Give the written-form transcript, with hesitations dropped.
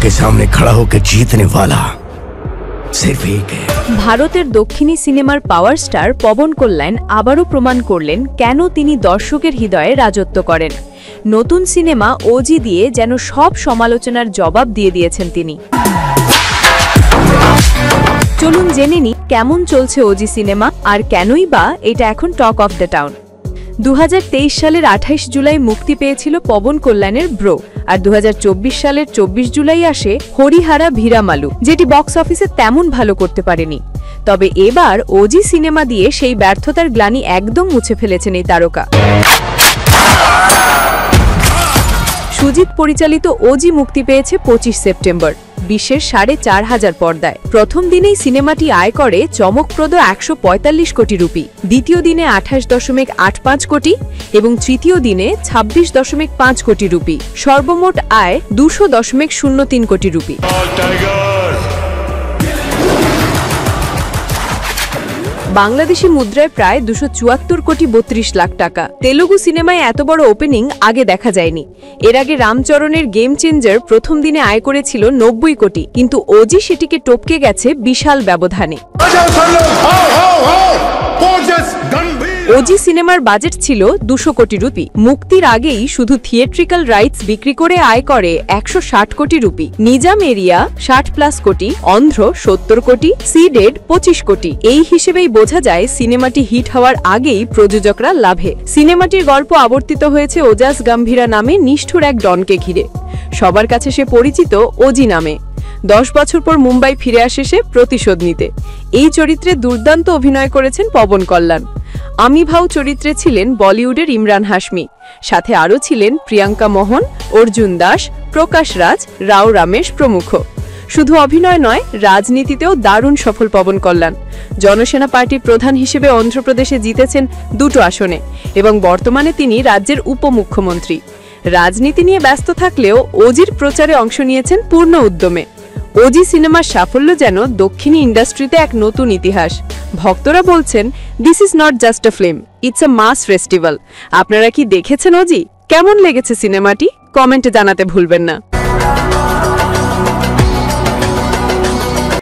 के सामने खड़ा होकर जीतने वाला सिर्फ एक है। ভারতের দক্ষিণী সিনেমার পাওয়ার স্টার পবন কল্যাণ আবারও প্রমাণ করলেন কেন তিনি দর্শকের হৃদয়ে রাজত্ব করেন। নতুন সিনেমা ওজি দিয়ে যেন সব সমালোচনার জবাব দিয়ে দিয়েছেন তিনি। চলুন জেনে নিই কেমন চলছে ওজি সিনেমা আর কেনই বা এটা এখন টক অফ দ্য টাউন। 2023 সালের 28 জুলাই মুক্তি পেয়েছিল পবন কল্যাণের ব্রো, আর 2024 সালের 24 জুলাই আসে হরিহারা ভিরামালু, যেটি বক্স অফিসে তেমন ভালো করতে পারেনি। তবে এবার ওজি সিনেমা দিয়ে সেই ব্যর্থতার গ্লানি একদম মুছে ফেলেছেন এই তারকা। সুজিত পরিচালিত ওজি মুক্তি পেয়েছে 25 সেপ্টেম্বর বিশ্বের 4,500 পর্দায়। প্রথম দিনেই সিনেমাটি আয় করে চমকপ্রদ 145 কোটি রুপি, দ্বিতীয় দিনে 28.85 কোটি এবং তৃতীয় দিনে 26.5 কোটি রুপি। সর্বমোট আয় 200.03 কোটি রুপি। বাংলাদেশি মুদ্রায় প্রায় 274 কোটি 32 লাখ টাকা। তেলুগু সিনেমায় এত বড় ওপেনিং আগে দেখা যায়নি। এর আগে রামচরণের গেম চেঞ্জার প্রথম দিনে আয় করেছিল 90 কোটি, কিন্তু ওজি সেটিকে টপকে গেছে বিশাল ব্যবধানে। ওজি সিনেমার বাজেট ছিল 200 কোটি রুপি। মুক্তির আগেই শুধু থিয়েট্রিক্যাল রাইটস বিক্রি করে আয় করে 160 কোটি রুপি। নিজাম এরিয়া 60+ কোটি, অন্ধ্র 70 কোটি, সিডেড 25 কোটি। এই হিসেবেই বোঝা যায় সিনেমাটি হিট হওয়ার আগেই প্রযোজকরা লাভে। সিনেমাটির গল্প আবর্তিত হয়েছে ওজাস গম্ভীরা নামে নিষ্ঠুর এক ডনকে ঘিরে। সবার কাছে সে পরিচিত ওজি নামে। 10 বছর পর মুম্বাই ফিরে আসে সে প্রতিশোধ নিতে। এই চরিত্রে দুর্দান্ত অভিনয় করেছেন পবন কল্যাণ। আমি ভাউ চরিত্রে ছিলেন বলিউডের ইমরান হাশমি, সাথে আরও ছিলেন প্রিয়াঙ্কা মোহন, অর্জুন দাস, প্রকাশ রাজ, রাও রমেশ প্রমুখ। শুধু অভিনয় নয়, রাজনীতিতেও দারুণ সফল পবন কল্যাণ। জনসেনা পার্টির প্রধান হিসেবে অন্ধ্রপ্রদেশে জিতেছেন 2টো আসনে এবং বর্তমানে তিনি রাজ্যের উপমুখ্যমন্ত্রী। রাজনীতি নিয়ে ব্যস্ত থাকলেও ওজির প্রচারে অংশ নিয়েছেন পূর্ণ উদ্যমে। ওজি সিনেমার সাফল্য যেন দক্ষিণী ইন্ডাস্ট্রিতে এক নতুন ইতিহাস। ভক্তরা বলছেন, this is not just a film, it's a mass festival. আপনারা কি দেখেছেন ওজি? কেমন লেগেছে সিনেমাটি? কমেন্টে জানাতে ভুলবেন না।